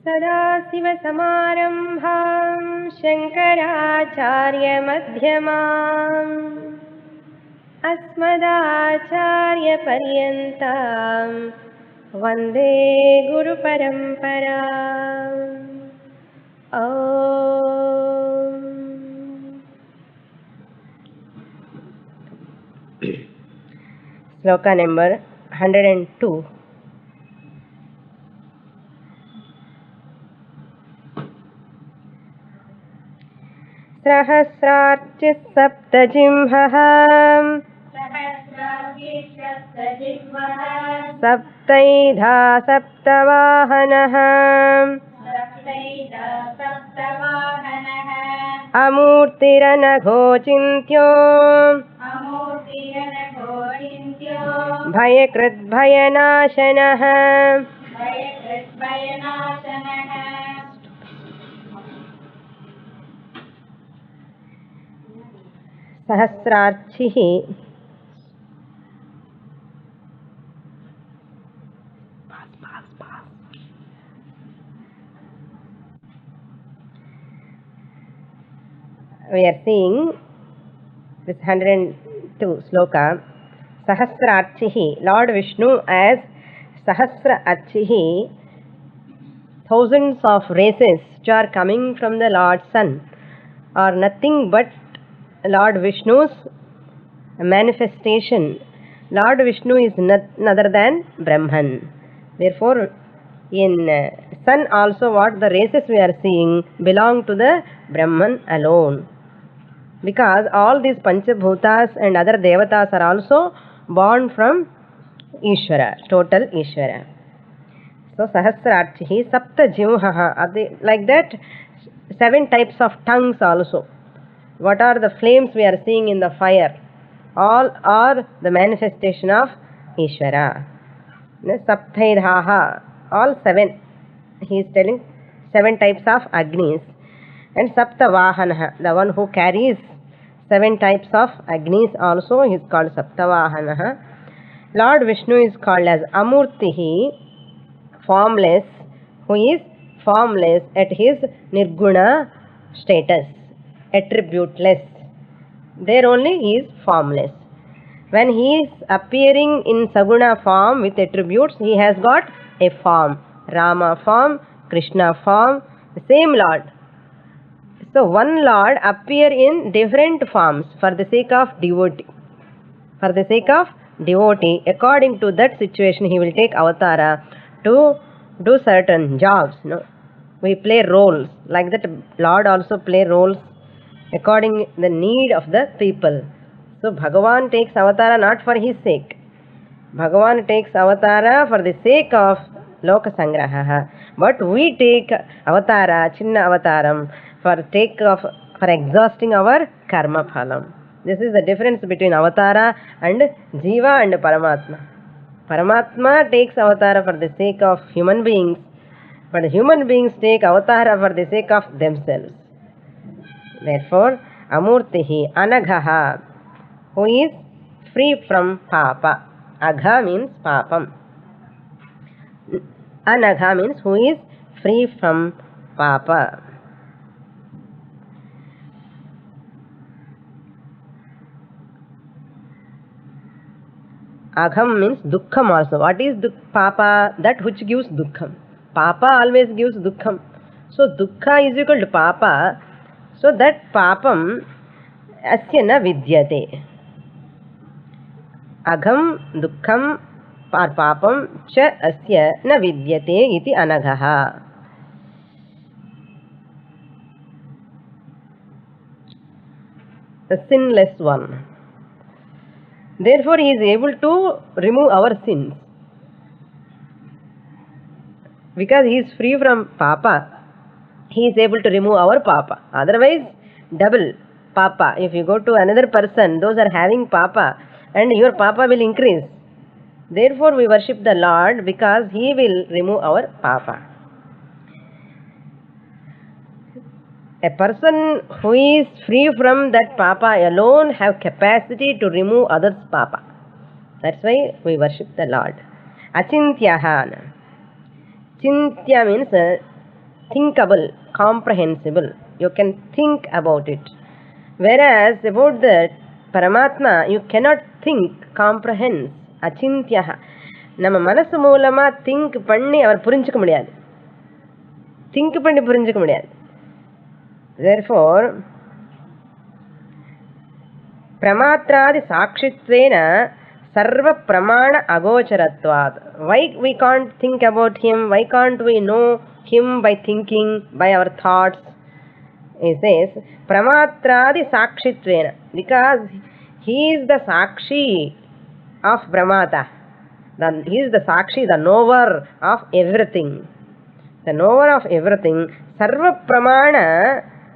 सदाशिवसमारम्भां शङ्कराचार्यमध्यमाम् अस्मदाचार्यपर्यन्तां वन्दे गुरुपरम्पराम्। Shloka number 102. सहस्रार्चिः सप्तजिह्वः सप्तैधा सप्तवाहनः अमूर्तिरनघोचिन्त्यो भयकृद्भयनाशनः सहस्रार्चिः we are seeing this 102 sloka. Sahasra Archihi, Lord Vishnu as Sahasra Archihi, thousands of races which are coming from the Lord's Son are nothing but Lord Vishnu's manifestation. Lord Vishnu is none other than Brahman. Therefore, in Sun also what the races we are seeing belong to the Brahman alone. Because all these Panchabhutas and other Devatas are also born from Ishvara, total Ishvara. So Sahasrarchihi Sapta Jivhaha, like that 7 types of tongues also. What are the flames we are seeing in the fire? All are the manifestation of Ishvara. Saptaidhaha, all 7. He is telling 7 types of Agnis. And Saptavahana, the one who carries 7 types of Agnis also is called Saptavahana. Lord Vishnu is called as Amurtihi, formless, who is formless at his Nirguna status, attributeless. There only he is formless. When he is appearing in Saguna form with attributes, he has got a form, Rama form, Krishna form, the same Lord. So one Lord appear in different forms for the sake of devotee. For the sake of devotee, according to that situation, he will take avatara to do certain jobs. No? We play roles. Like that, Lord also play roles according the need of the people. So Bhagavan takes avatara not for his sake. Bhagavan takes avatara for the sake of Loka Sangraha. But we take avatara, Chinna avataram, for exhausting our karma phalam. This is the difference between avatara and jiva and Paramatma. Paramatma takes avatara for the sake of human beings, but human beings take avatara for the sake of themselves. Therefore, Amurtihi, Anaghaha, who is free from papa. Agha means papam. Anagha means who is free from papa. Agham means dukkham also. What is papa? That which gives dukkham. Papa always gives dukkham. So dukkha is equal to papa. So that papam asya na vidyate. Agham dukkham par papam cha asya na vidyate iti anaghaha. The sinless one. Therefore, he is able to remove our sins. Because he is free from papa, he is able to remove our papa. Otherwise, double papa. If you go to another person, those are having papa, and your papa will increase. Therefore, we worship the Lord because he will remove our papa. A person who is free from that papa alone have capacity to remove others' papa. That's why we worship the Lord. Achintyaha. Chintya means thinkable, comprehensible. You can think about it. Whereas about the Paramatma, you cannot think, comprehend. Achintya. நம்ம மனசு மூலமா think பண்ணி அவர் புரிஞ்சுக்க முடியாது, think பண்ணி புரிஞ்சுக்க முடியாது. Therefore, Pramatradi Sakshitvena Sarva Pramana Agocharatvat. Why we can't think about him? Why can't we know him by thinking, by our thoughts? He says, Pramatradi Sakshitvena. Because he is the Sakshi of Pramata. He is the Sakshi, the knower of everything. The knower of everything. Sarva Pramana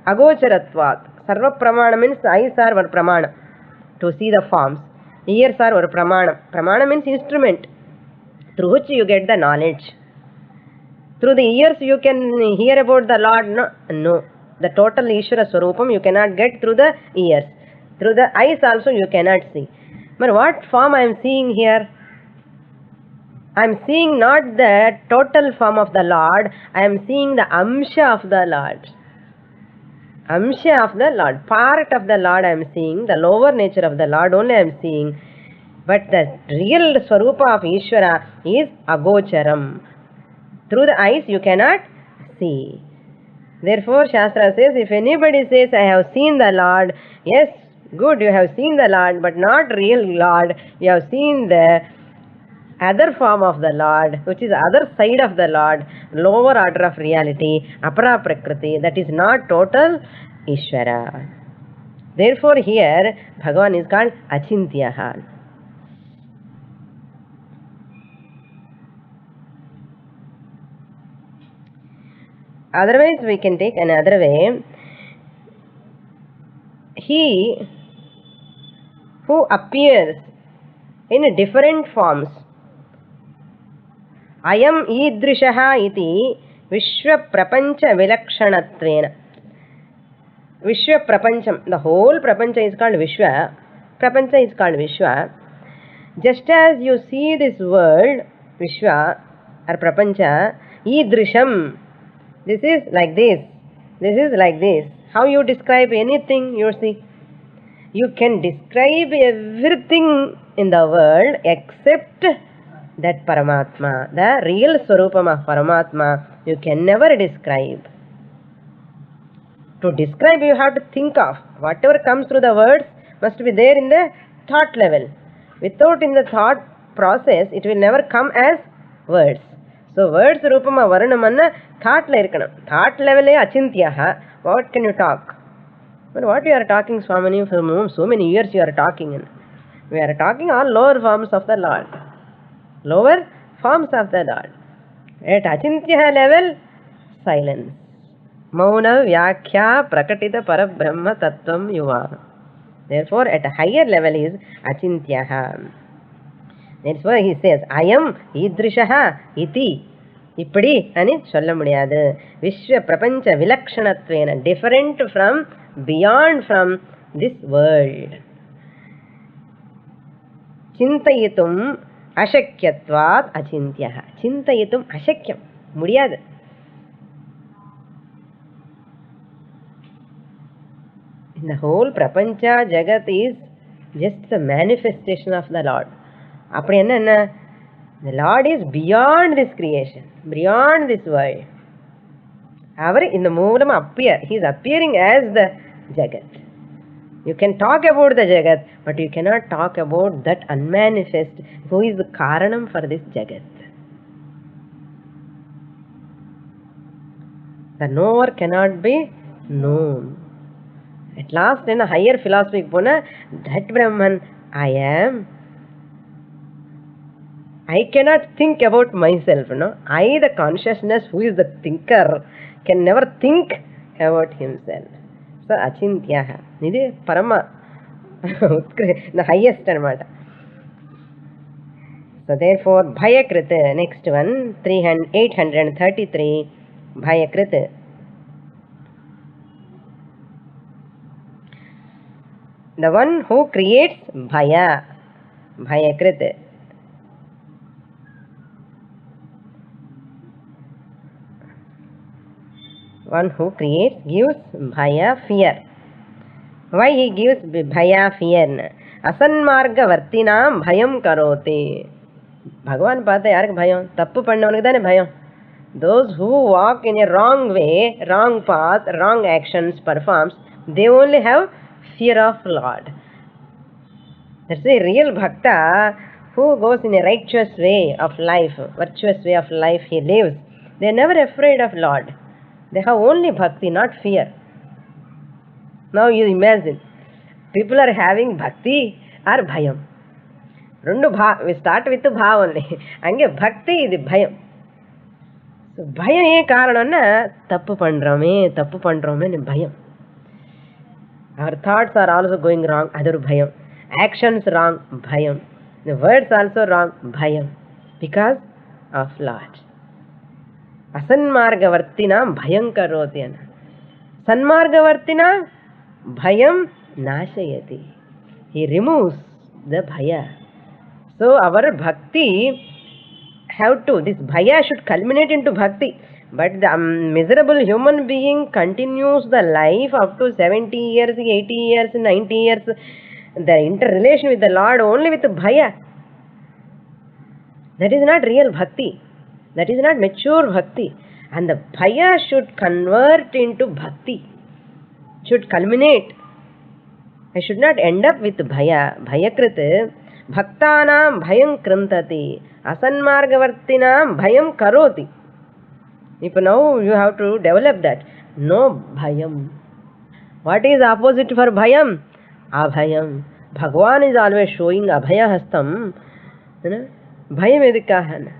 Agocharatvat. Sarva Pramana means eyes are one Pramana to see the forms. Ears are one Pramana. Pramana means instrument through which you get the knowledge. Through the ears you can hear about the Lord. No. The total Ishvara Swarupam you cannot get through the ears. Through the eyes also you cannot see. But what form I am seeing here? I am seeing not the total form of the Lord. I am seeing the Amsha of the Lord. Amsha of the Lord. Part of the Lord I am seeing. The lower nature of the Lord only I am seeing. But the real Swarupa of Ishvara is Agocharam. Through the eyes you cannot see. Therefore Shastra says, if anybody says, I have seen the Lord, yes, good, you have seen the Lord, but not real Lord. You have seen the other form of the Lord, which is other side of the Lord, lower order of reality, apara prakriti, that is not total Ishvara. Therefore here Bhagavan is called Achintyaha. Otherwise we can take another way. He who appears in different forms. Ayam idrishaha iti Vishwa Prapancha Vilakshanattvena. Vishwa Prapancham. The whole Prapancha is called Vishwa. Prapancha is called Vishwa. Just as you see this world, Vishwa or Prapancha, idrisham. This is like this. This is like this. How you describe anything you see? You can describe everything in the world except that Paramatma. The real Swarupam of Paramatma you can never describe. To describe you have to think of. Whatever comes through the words must be there in the thought level. Without in the thought process it will never come as words. So words Rupama Varanamanna thought la irkanam. Thought level Achintyaha. What can you talk? But what you are talking, Swamini, for so many years you are talking in. We are talking all lower forms of the Lord. Lower forms of the Lord. At Achintya level, silence. Mauna Vyakhya Prakatita Parabrahma Tattvam Yuva. Therefore, at a higher level is Achintyaha. That's why he says, Ayam Idrishaha Iti. Ippadi ani solla mudiyadu. Vishwa Prapancha Vilakshanattvena. Different from, beyond from this world. Chintayitum Ashakyatvat Achintyaha. Chintayitum Ashakyam. Mudiyadu. In the whole Prapancha Jagat is just the manifestation of the Lord. அப்படி என்ன? The Lord is beyond this creation, beyond this world. அவர் இந்த மூலம் appear. He is appearing as the Jagat. You can talk about the Jagat, but you cannot talk about that unmanifest who is the Karanam for this Jagat. The knower cannot be known. At last in a higher philosophy, that Brahman I am. I cannot think about myself. No? I, the consciousness who is the thinker, can never think about himself. So, Achintyaha. This is Parama. The highest anamata. So, therefore, Bhayakrita. Next one, 833. Bhayakrita. The one who creates Bhaya. Bhayakrita. One who creates gives bhaya, fear. Why he gives bhaya, fear? Asanmarga vartinam bhayam karoti. Bhagavan paatha yarku bhayam? Tappu pannavanukku thane bhayam. Those who walk in a wrong way, wrong path, wrong actions performs, they only have fear of Lord. That's a real bhakta who goes in a righteous way of life, virtuous way of life he lives. They are never afraid of Lord. They have only bhakti, not fear. Now you imagine, people are having bhakti or bhayam. We start with bha only. Ange bhakti is bhayam. So bhayam ye karanana tappu pandrome ni bhayam. Our thoughts are also going wrong, other bhayam. Actions wrong, bhayam. The words also wrong, bhayam. Because of Lord. Asanmargavartinam bhayam karoti. Sanmargavartinam bhayam nashayati. He removes the bhaya. So our bhakti this bhaya should culminate into bhakti. But the miserable human being continues the life up to 70 years, 80 years, 90 years, the interrelation with the Lord only with bhaya. That is not real bhakti. That is not mature bhakti. And the bhaya should convert into bhakti. Should culminate. I should not end up with bhaya. Bhayakrit bhaktanam bhayam krantati. Asanmargavartinam bhayam karoti. If now you have to develop that. No bhayam. What is opposite for bhayam? Abhayam. Bhagavan is always showing abhaya hastam. Bhayam edukkahan.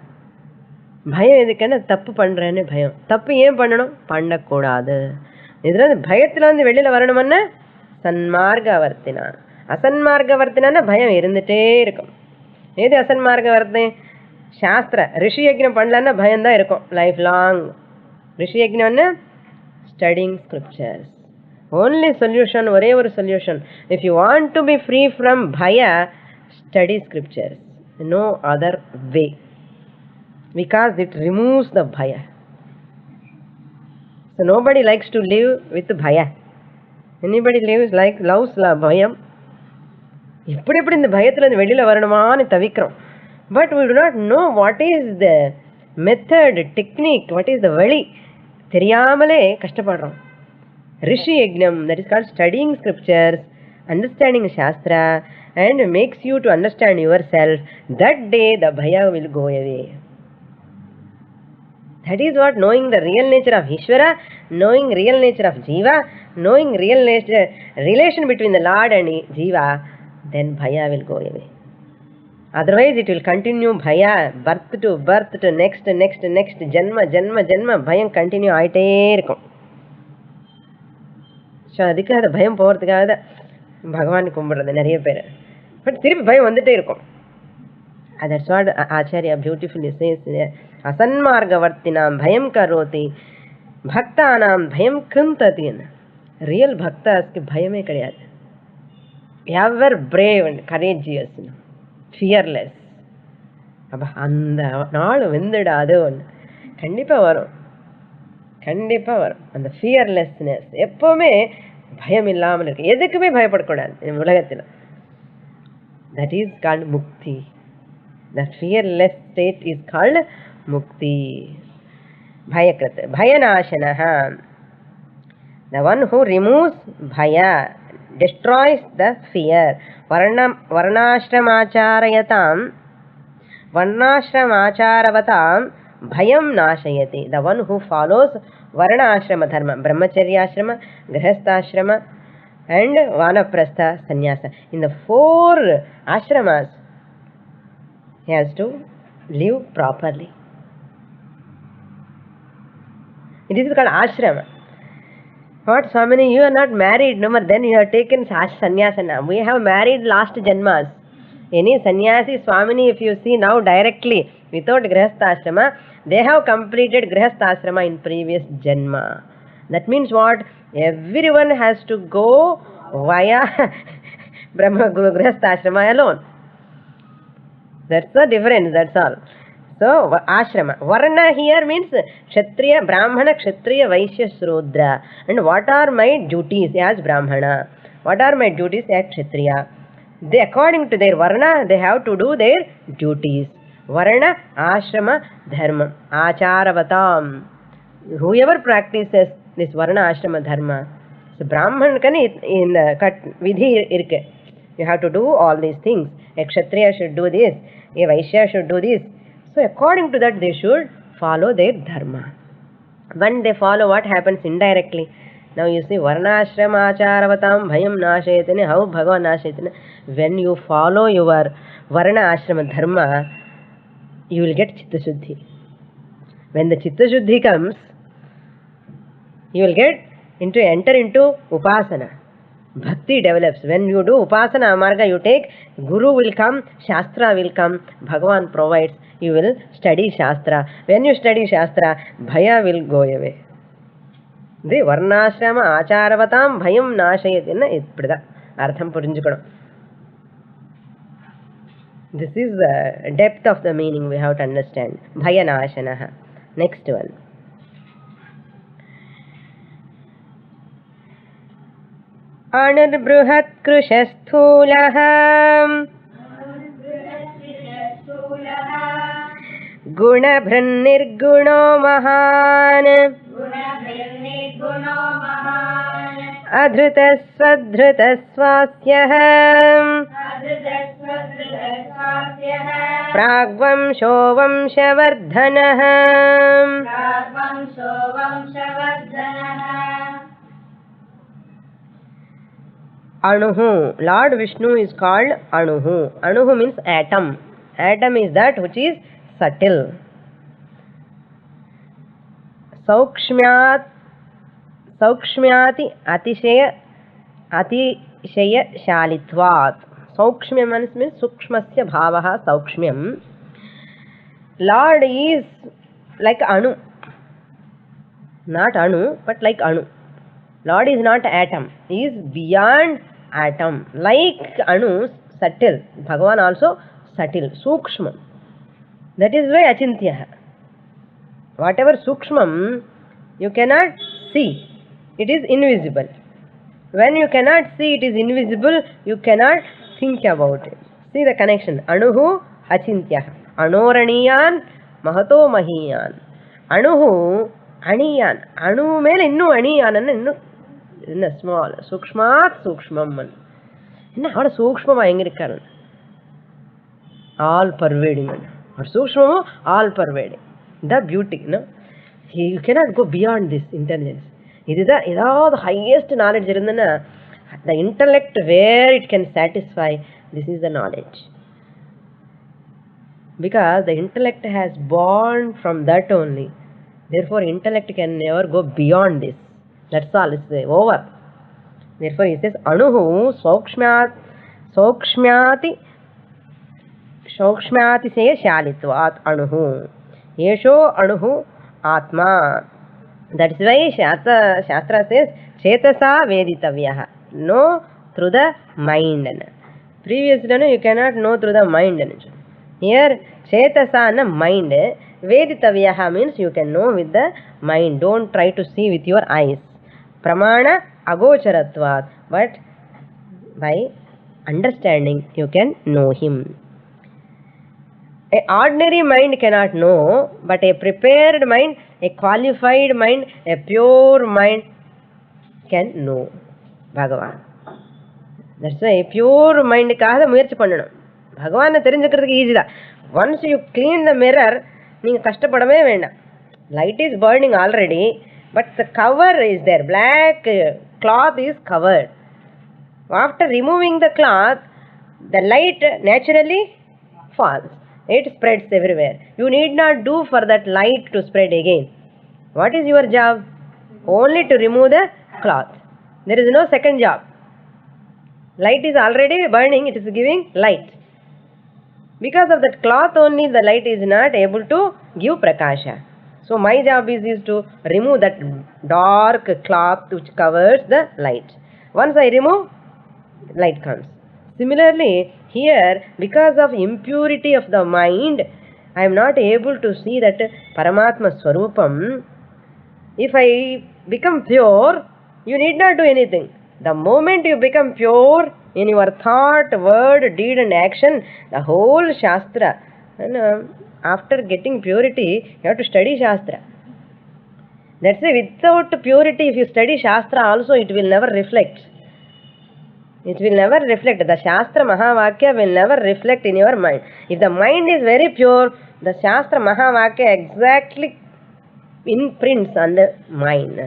Bhayam edukana tappu pandrene bhayam. Tappu yen pandanum? Pandakkodadu. Idra bhayathila vandu velila varanumna sanmargavartina. Asanmargavartina bhayam irundite irukum. Edu asanmargavartine? Shastra. Rishi Yajna pandalanna bhayam da irukum. Lifelong. Rishi Yajna studying scriptures. Only solution, whatever solution. If you want to be free from bhaya, study scriptures. No other way. Because it removes the bhaya. So nobody likes to live with bhaya. Anybody loves bhayam? Eppadi இந்த பயத்துல இருந்து வெளியில வரணுமான்னு தவிக்கிறோம். But we do not know what is the method, technique, what is the vali. தெரியாமலே கஷ்டப்படுறோம். Rishi Yagnam, that is called studying scriptures, understanding Shastra, and makes you to understand yourself. That day the bhaya will go away. That is what knowing the real nature of Ishvara, knowing real nature of Jiva, knowing real nature, relation between the Lord and Jiva, then bhaya will go away. Otherwise it will continue bhaya, birth to next, janma, bhayam continue ஆயிட்டே இருக்கும். So அதுக்காக அந்த பயம் போகிறதுக்காக தான் பகவான் கும்பிட்றது நிறைய பேர். பட் திருப்பி பயம் வந்துட்டே இருக்கும். That's what Acharya beautifully says. Asanmargavartinam bhayam karoti, bhaktanam bhayam krantati. Real bhaktasக்கு பயமே கிடையாது. Ever brave and courageous, fearless. அப்ப அந்த நாள் வந்துடாது ஒன்று கண்டிப்பாக வரும். கண்டிப்பாக வரும். அந்த ஃபியர்லெஸ்னஸ் எப்போவுமே பயம் இல்லாமல் இருக்கு. எதுக்குமே பயப்படக்கூடாது இந்த உலகத்தில். That is called mukti. That fearless state is called mukti. Bhayakrita. Bhayanashanaha. The one who removes bhaya, destroys the fear. Varnashramaacharayatam. Varnashramaacharavatam bhayam nashayati. The one who follows varna ashrama dharma, brahmacharya ashrama, grihastha ashrama, and vanaprastha sannyasa. In the 4 ashramas, he has to live properly. It is called ashrama. What, Swamini, you are not married, no, but then you have taken sannyasana. We have married last janmas. Any sannyasi, Swamini, if you see now directly, without grihastha ashrama, they have completed grihastha ashrama in previous janma. That means what? Everyone has to go via grihastha ashrama alone. That's the difference, that's all. So, ashrama. Varna here means Kshatriya, Brahmana, Kshatriya, Vaishya, Shudra. And what are my duties as Brahmana? What are my duties as Kshatriya? They, according to their Varna, they have to do their duties. Varna, Ashrama, Dharma. Acharavatam. Whoever practices this Varna, Ashrama, Dharma. So, Brahman can in Vidhi irke. You have to do all these things. A Kshatriya should do this. A Vaishya should do this. So according to that, they should follow their dharma. When they follow, what happens indirectly? Now you see, Varnashrama acharavatam bhayam nashayatane, how Bhagavan nashayatane. When you follow your Varna Ashrama dharma, you will get Chitta Shuddhi. When the Chitta Shuddhi comes, you will enter into Upasana. Bhakti develops. When you do Upasana Marga, you take, Guru will come, Shastra will come, Bhagavan provides, you will study Shastra. When you study Shastra, Bhaya will go away. The Varnashrama Acharavatam Bhayam Nashayat. Artham Purinjukadam. This is the depth of the meaning we have to understand. Bhaya Nashanaha. Next one. Anurbrühatkrushasthulah Gunabhrannirguno mahan Adhrutasvadhrutasvasyah Pragvamsho vamshavardhanah Anuhu. Lord Vishnu is called Anuhu. Anuhu means atom. Atom is that which is subtle. Saukshmyati atishaya shalitvat. Saukshmya means sukshmasya bhavaha saukshmyam. Lord is like Anu. Not Anu, but like Anu. Lord is not atom. He is beyond atom. Like Anu, subtle. Bhagavan also subtle. Sukshma. That is why Achintya. Whatever Sukshmam, you cannot see. It is invisible. When you cannot see, it is invisible, you cannot think about it. See the connection. Anuhu Achintya. Anoraniyan Mahato Mahiyan. Anuhu Aniyan. Anu mele innu Aniyan innu small. Sukshmat Sukshmam. What is Sukshmam? All pervading. Or Sukshmam, all pervading. The beauty. No? You cannot go beyond this intelligence. This is the highest knowledge. The intellect where it can satisfy, this is the knowledge. Because the intellect has born from that only. Therefore, intellect can never go beyond this. That's all. It's over. Therefore, he says, Anuhu Saukshmyati se shalitvat Anuhu. Yesho Anuhu Atma. That is why Shastra says, Chetasa Veditavyah. Know through the mind. Previously, you cannot know through the mind. Here, Chetasa mind. Veditavyah means you can know with the mind. Don't try to see with your eyes. Pramana agocharatvat. But by understanding, you can know him. An ordinary mind cannot know, but a prepared mind, a qualified mind, a pure mind can know Bhagavan. That's why pure mind kaada muyarchi pannanum. Bhagavan therinjukradhukku easy da. Once you clean the mirror, neenga kashtapadave vendam. Light is burning already, but the cover is there. Black cloth is covered. After removing the cloth, the light naturally falls. It spreads everywhere. You need not do for that light to spread again. What is your job? Only to remove the cloth. There is no second job. Light is already burning, it is giving light. Because of that cloth only, the light is not able to give prakasha. So my job is to remove that dark cloth which covers the light. Once I remove, light comes. Similarly, here, because of impurity of the mind, I am not able to see that Paramatma Swarupam. If I become pure, you need not do anything. The moment you become pure in your thought, word, deed and action, the whole Shastra, and after getting purity, you have to study Shastra. That's why without purity, if you study Shastra also, it will never reflect. It will never reflect. The Shastra Mahavakya will never reflect in your mind. If the mind is very pure, the Shastra Mahavakya exactly imprints on the mind.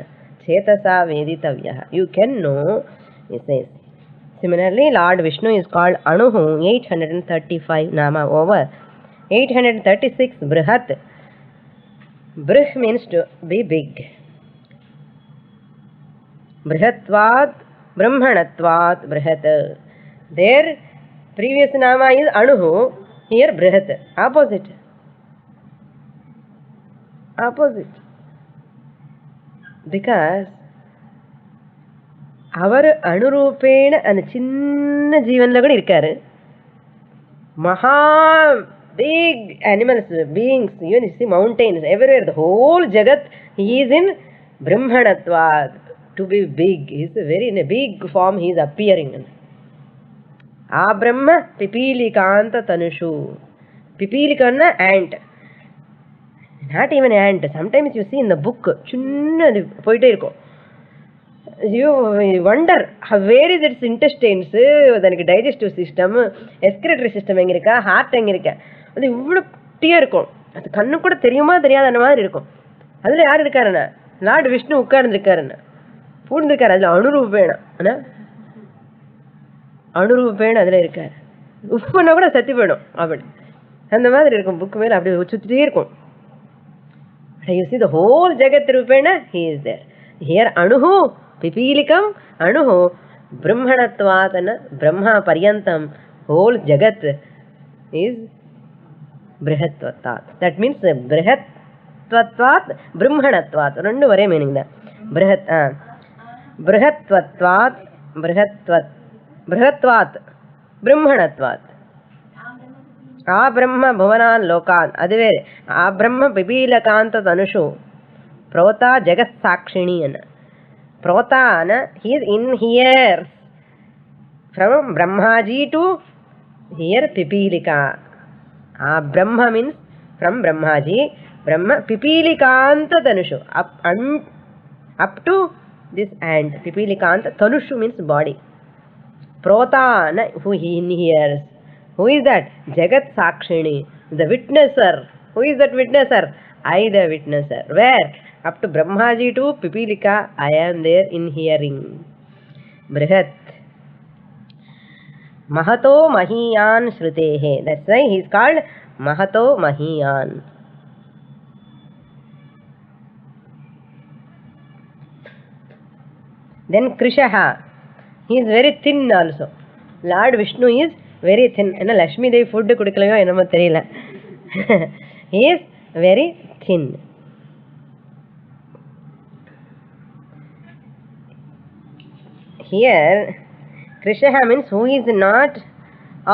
Chetasa Veditavya. You can know, he says. Similarly, Lord Vishnu is called Anuhu, 835 Nama over. 836 Brihat. Brih means to be big. Brihatvat, Brahmanatvat, Brihat. Their previous Nama is Anuhu, here Brihat. Opposite. Because அவர் அனுரூபேண அந்த சின்ன ஜீவன்ல கூட இருக்காரு. மகா big animals, beings, you see mountains everywhere, the whole jagat, he is in brahmanatvat, to be big. He is very in a big form, he is appearing. A brahma pipilikanta tanushu. Pipilikanna ant, not even ant. Sometimes you see in the book சின்ன போயிட்டே இருக்கும். You wonder where is its intestines, அதனுக்கு digestive system, excretory system எங்க இருக்கா, heart எங்க இருக்கா, அது இவ்வளோ குட்டியா இருக்கும். அது கண்ணு கூட தெரியுமா தெரியாத அந்த மாதிரி இருக்கும். அதுல யார் இருக்காருன்னா லார்ட் விஷ்ணு உட்கார்ந்துருக்காருன்னு பூண்டிருக்காரு. அதுல அனுரூபேண அதுல இருக்காரு. உப்புன்னா கூட சத்தி போயிடும் அப்படி, அந்த மாதிரி இருக்கும். புக்கு மேல அப்படி சுத்திட்டே இருக்கும். You see the whole jagat rupena, he is there. Here anuhu pipilikam anuhu brahmanatvatana brahma paryantam, whole jagat is brihatvatvat. That means brihatvatvat brahmanatvat, rendu vare meaning da. Brihatvatvat brahmanatvat. आ ब्रह्म भुवनान् लोकान्, अदु वेरे. आ ब्रह्म पिपीलकान्त तनुषु प्रोता जगत् साक्षिणी. प्रोता he is in here from Brahmaji to here Pipilika. Uh Brahma means from Brahmaji, Brahma Pipilikanta tanushu, up to this ant. Pipilikanta tanushu means body. Prota who he inheres. Who is that? Jagat Sakshini, the witnesser. Who is that witnesser? I, the witnesser. Where? Up to Brahmaji to Pipilika, I am there in hearing. Brihat. Mahato Mahiyan Shrutehe. That's why he is called Mahato Mahiyan. Then Krishaha. He is very thin also. Lord Vishnu is very thin. என்ன Lakshmi Devi food கொடுக்கலையோ என்னமோ தெரியல. He is very thin. Here Krishaha means who is not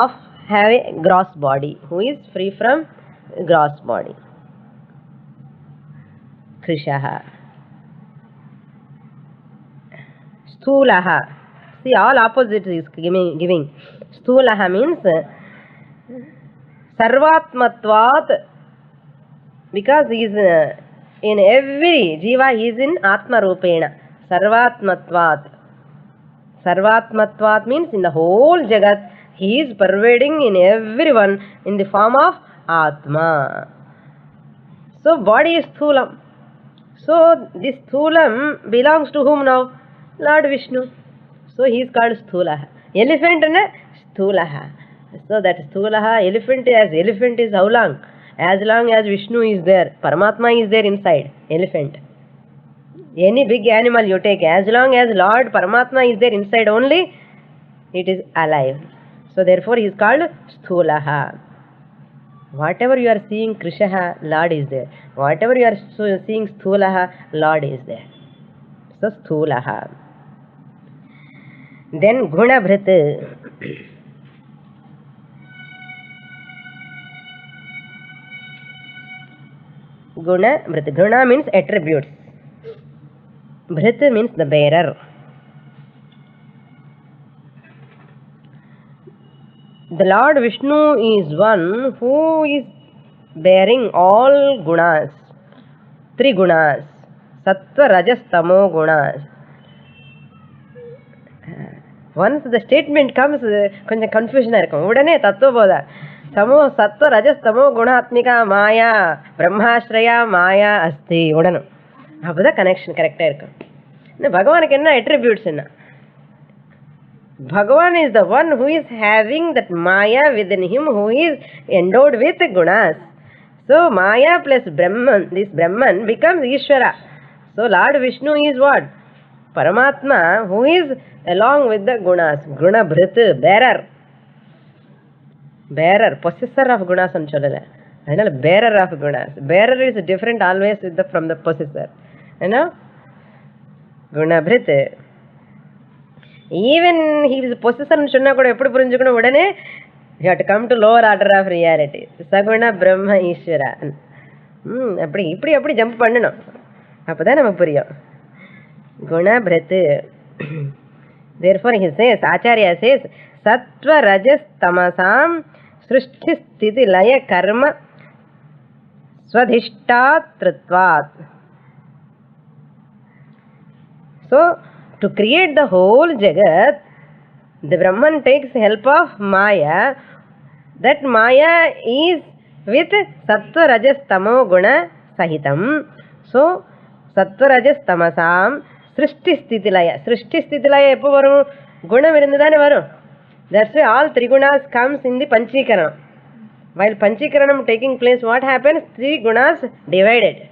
of having gross body, who is free from gross body. Krishaha. Sthulaha. See, all opposites is giving. Sthulaha means sarvatmatvat, because he is in every jiva, he is in atma rupena. Sarvatmatvat means in the whole jagat, he is pervading in everyone in the form of atma. So body is sthulam. So this sthulam belongs to whom now? Lord Vishnu. So he is called Sthulaha. Elephant and Sthulaha. So that Sthulaha, elephant is how long? As long as Vishnu is there, Paramatma is there inside elephant. Any big animal you take, as long as Lord Paramatma is there inside only, it is alive. So therefore he is called Sthulaha. Whatever you are seeing Krishaha, Lord is there. Whatever you are seeing Sthulaha, Lord is there. So Sthulaha. Then Gunabhrit. Guna Bhrit. Guna means attributes. Bhrit means the bearer. The Lord Vishnu is one who is bearing all gunas. 3 gunas. Sattva, Rajas, Tamo gunas. Once the statement comes, konja confusion irukum. Udane tattva Tamo, Sattva, Rajas, Tamo Gunatmika Maya Brahmashraya Maya Asti. Udanu. Appo the connection correct irukum. Bhagavan enna attributes enna? Bhagavan is the one who is having that Maya within him, who is endowed with gunas. So Maya plus Brahman, this Brahman becomes Ishvara. So Lord Vishnu is what? Paramatma, who is along with the gunas. Guna Bhrit, bearer. Bearer, possessor of gunas and cholala. I know, bearer of gunas. Bearer is different always with from the possessor. You know? Guna Bhrit. Even he is a possessor and Shunna could put Punjukuna Udane, you have to come to lower order of reality. Saguna Brahma Ishvara. Pretty jump Pandana. Apadana Puria. Guna Bhrit. Therefore he says, Acharya says, Sattva Rajas Tamasam Srishti Sthiti Laya Karma Swadhishtat Tritvat. So, to create the whole Jagat, the Brahman takes help of Maya. That Maya is with Sattva Rajas Tamo Guna Sahitam. So, Sattva Rajas Tamasam Srishti Sthitilaya. Srishti Sthitilaya eppo varum? Guna virindadane varum. That's why all 3 gunas comes in the Panchikaranam. While Panchikaranam taking place, what happens? 3 gunas divided.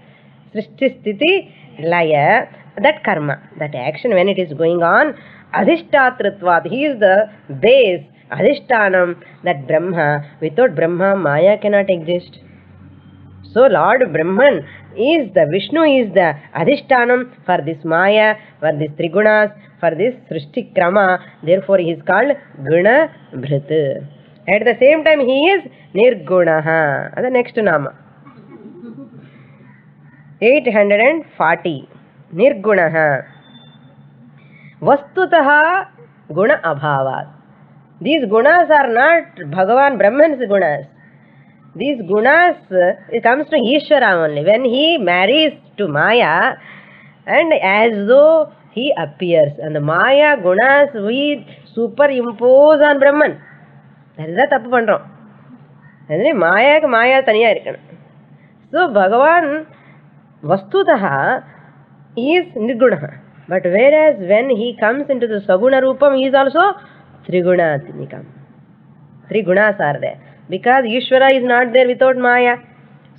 Srishti Sthiti Laya. That karma, that action when it is going on, Adhishtatritvat, he is the base, Adhishtanam, that Brahma. Without Brahma, Maya cannot exist. So Lord Brahman is the, Vishnu is the Adhishtanam for this Maya, for these 3 gunas, for this Srishti Krama. Therefore he is called Guna Bhrit. At the same time he is Nirgunaha. The next Nama. 840. Nirgunaha. Vastutaha Guna Abhavat. These gunas are not Bhagavan Brahman's gunas. These gunas, it comes to Ishvara only. When he marries to Maya, and as though he appears, and the Maya gunas we superimpose on Brahman. That is the tappu pandrom. And Maya taniya irukana. So Bhagavan Vastutaha is Nirgunaha. But whereas when he comes into the Saguna Rupam, he is also Trigunaatmikam. 3 gunas are there. Because Ishvara is not there without Maya.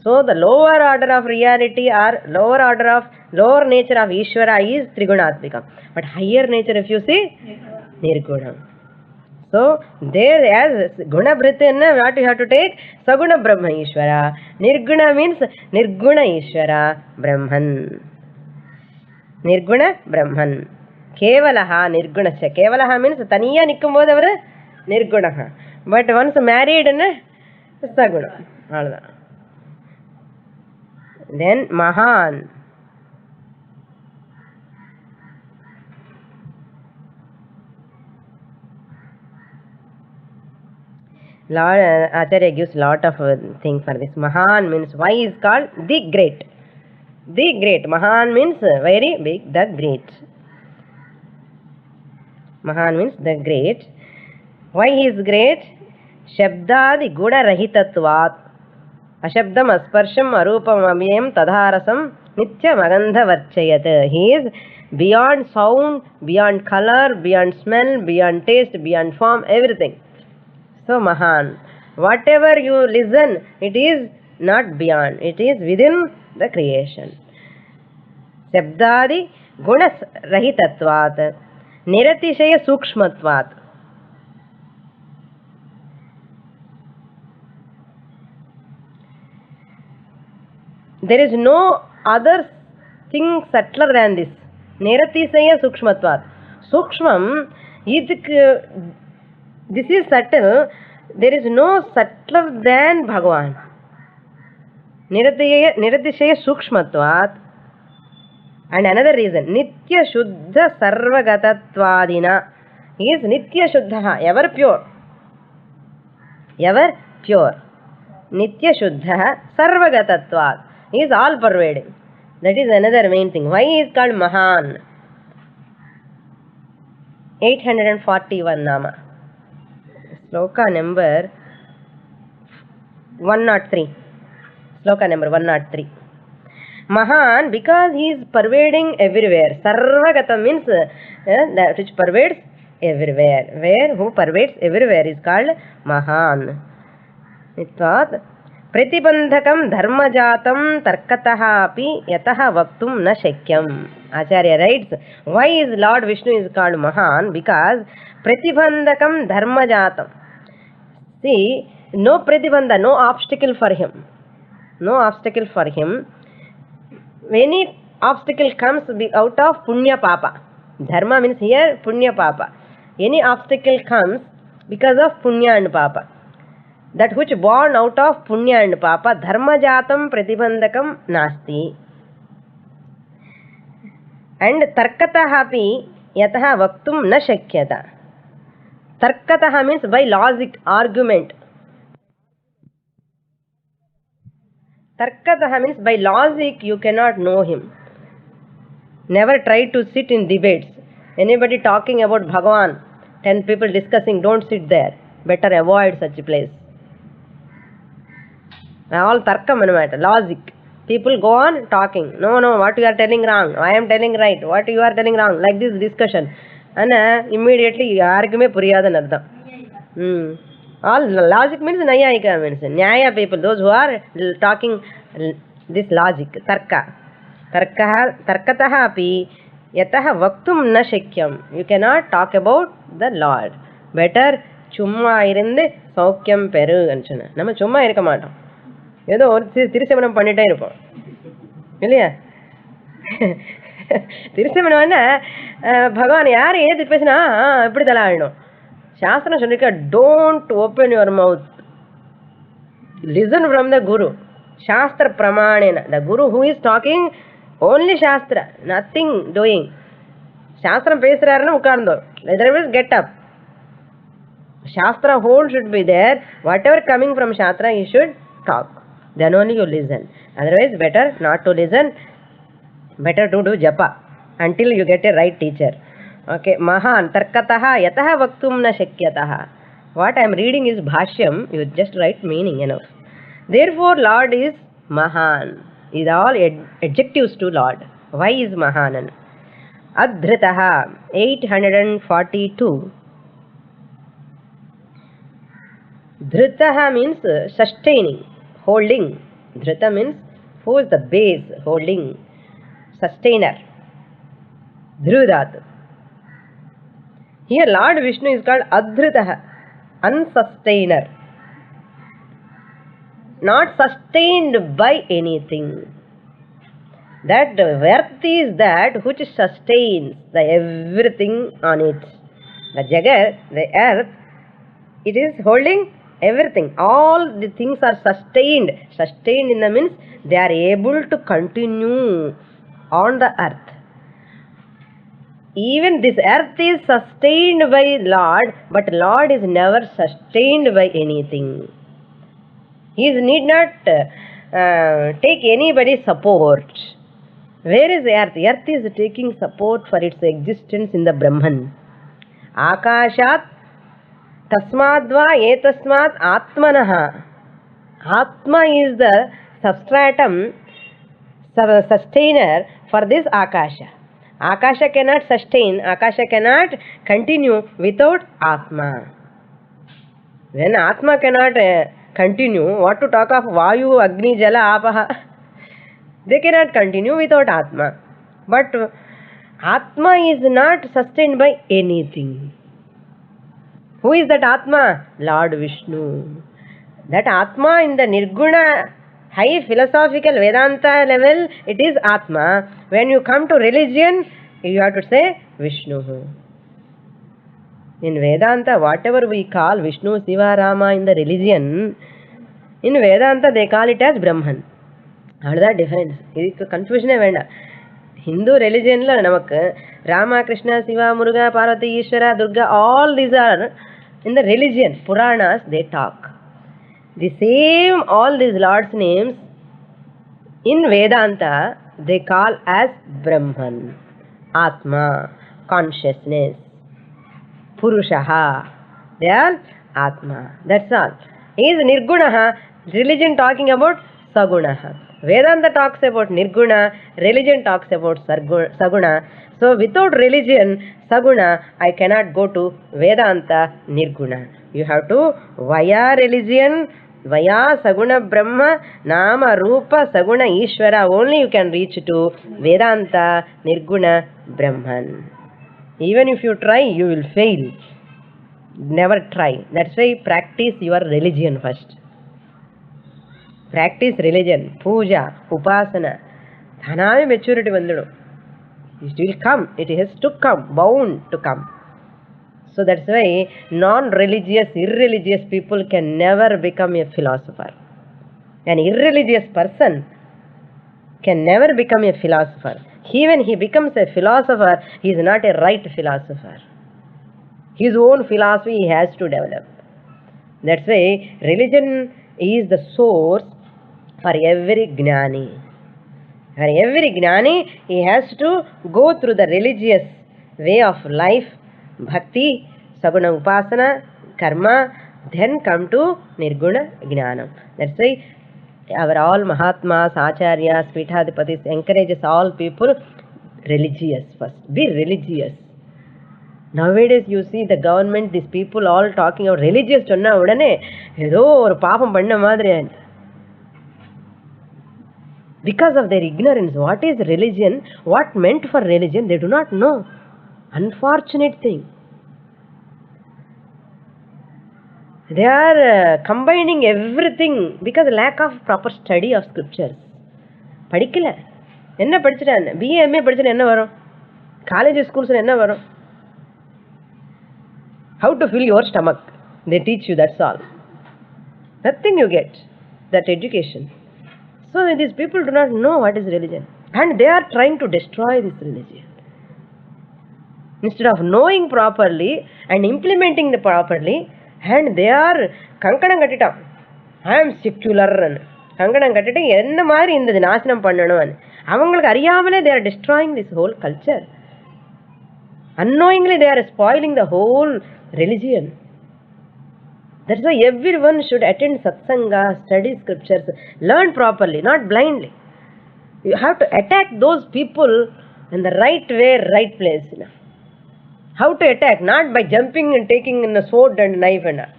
So the lower order of reality or lower nature of Ishvara is Trigunaatmikam. But higher nature, if you see, Nirguna. So there as Guna Bhritinna, what you have to take? Saguna Brahma Ishvara. Nirguna means Nirguna Ishvara Brahman. Nirguna Brahman. Kevalaha Nirgunacha. Kevalaha means Taniya Nikkumbodavara Nirgunaha. But once married, Saguna. Then Mahan. Lord Acharya gives lot of thing for this. Mahan means why is called the great. The great. Mahan means very big, the great. Mahan means the great. Why he is great? Shabdadi Guna Rahitatvat. Ashabdam Asparsham Arupam Abhyam Tadharasam Nitya Magandha Varchayat. He is beyond sound, beyond color, beyond smell, beyond taste, beyond form, everything. So Mahan. Whatever you listen, it is not beyond. It is within the creation. Shabdadi Guna Rahitatvat. Niratishaya Sukshmatvat. There is no other thing subtler than this. Niratisaya Sukshmatvat. Sukshmam, this is subtle. There is no subtler than Bhagavan. Niradishaya Sukshmatvat. And another reason, Nitya Shuddha Sarvagatattvadina. He is Nitya Shuddha, ever pure. Ever pure. Nitya Shuddha Sarvagatatvat. He is all pervading. That is another main thing. Why he is called Mahan? 841 Nama. Sloka number 103. Sloka number 103. Mahan, because he is pervading everywhere. Sarvagata means that which pervades everywhere. Where who pervades everywhere is called Mahan. Nitvat Pratibandhakam dharmajatam tarkataha api yataha vaktum na shakyam. Acharya writes, why is Lord Vishnu is called Mahan? Because Pratibandhakam dharmajatam. See, no pratibandha, no obstacle for him. No obstacle for him. Any obstacle comes out of punya papa. Dharma means here punya papa. Any obstacle comes because of punya and papa. That which born out of punya and papa, dharma jatam pratibandhakam nasti. And tarkataha api yataha vaktum na shakyata. Tarkataha means by logic, argument. Tarkataha means by logic you cannot know him. Never try to sit in debates. Anybody talking about Bhagavan, 10 people discussing, don't sit there. Better avoid such a place. All tarkam anamata, logic. People go on talking. No, what you are telling wrong. I am telling right. What you are telling wrong. Like this discussion. And immediately argume puriyadan ardham. All logic means Nayayika means Nyaya people, those who are talking this logic, tarka. Tarkataha api yataha vaktum na shakyam. You cannot talk about the Lord. Better chumma irinde saukyam peru anchana. Nama chumma irka maatam. ஏதோ ஒரு திருசமனம் பண்ணிட்டே இருப்போம் இல்லையா? திருசமனம்னா பகவான் யார் ஏது பேசினா இப்படி தலை ஆயிடும். சாஸ்திரம் சொல்லிருக்க, don't open your mouth, listen from the guru. சாஸ்திர பிரமாணேன, the guru who is talking only shastra, nothing doing. சாஸ்திரம் பேசுறாருன்னு உட்கார்ந்தோம், otherwise get up. Shastra whole should be there. Whatever coming from Shastra, you should talk. Then only you listen. Otherwise, better not to listen. Better to do japa until you get a right teacher. Okay. Mahan tarkataha yataha vaktum na shakyataha. What I am reading is bhashyam. You just write meaning enough. Therefore, Lord is Mahan. These are all adjectives to Lord. Why is Mahanan? Adhritaha 842. Dhritaha means sustaining, holding. Dhrita means who is the base, holding, sustainer. Dhrudat. Here Lord Vishnu is called Adhritaha, unsustainer. Not sustained by anything. That earth is that which sustains the everything on it. The Jagat, the earth, it is holding everything. All the things are sustained. Sustained in the means they are able to continue on the earth. Even this earth is sustained by Lord, but Lord is never sustained by anything. He need not take anybody's support. Where is the earth? Earth is taking support for its existence in the Brahman. Akashat tasmadva etasmat atmanaha. Atma is the substratum, sustainer for this Akasha. Akasha cannot sustain, Akasha cannot continue without Atma. When Atma cannot continue, what to talk of Vayu, Agni, Jala, Apaha? They cannot continue without Atma. But Atma is not sustained by anything. Who is that Atma? Lord Vishnu. That Atma in the Nirguna, high philosophical Vedanta level, it is Atma. When you come to religion, you have to say Vishnu. In Vedanta, whatever we call Vishnu, Shiva, Rama in the religion, in Vedanta they call it as Brahman. அவ்வளோதான் difference. இதுக்கு கன்ஃபியூஷனே வேண்டாம். Hindu religionல நமக்கு ராமா கிருஷ்ணா சிவா முருகா பார்வதி ஈஸ்வரா Durga all these are in the religion. Puranas they talk the same, all these lords names in Vedanta they call as Brahman, Atma, consciousness, Purushaha, they are Atma, that's all. Is Nirgunaha, religion talking about Sagunaha. Vedanta talks about Nirguna, religion talks about Saguna. So without religion, Saguna, I cannot go to Vedanta Nirguna. You have to, via religion, via Saguna Brahma, Nama Rupa Saguna Ishvara, only you can reach to Vedanta Nirguna Brahman. Even if you try, you will fail. Never try. That's why practice your religion first. Practice religion, puja, upasana. Thanave maturity vandidum. It will come. It has to come. Bound to come. So that's why non-religious, irreligious people can never become a philosopher. An irreligious person can never become a philosopher. Even he becomes a philosopher, he is not a right philosopher. His own philosophy he has to develop. That's why religion is the source for every gnani. For every gnani, he has to go through the religious way of life, bhakti, saguna upasana, karma, then come to nirguna jnanam. That's why our all Mahatmas, Acharyas, Pithadipatis encourages all people religious first. Be religious. Nowadays you see the government, these people all talking about religious சொன்னா உடனே ஏதோ ஒரு பாபம் பண்ண மாதிரி. Because of their ignorance, what is religion, what meant for religion, they do not know. Unfortunate thing. They are combining everything because lack of proper study of scriptures. படிக்கல, என்ன படிச்சுட்டான், BA MA படிச்சுட்டு என்ன வரும், காலேஜ் ஸ்கூல்ஸ்ல என்ன வரும்? How to fill your stomach, they teach you, that's all. Nothing you get, that education. So these people do not know what is religion, and they are trying to destroy this religion. Instead of knowing properly and implementing the properly, and they are kankanam kattitam, I am secular, kankanam kattiட்டு என்ன மாதிரி இந்த நாசனம் பண்ணணும், அவங்களுக்கு அறியாமலே they are destroying this whole culture. Unknowingly they are spoiling the whole religion. That's why everyone should attend satsanga, study scriptures, learn properly, not blindly. You have to attack those people in the right way, right place. How to attack? Not by jumping and taking in a sword and knife and all.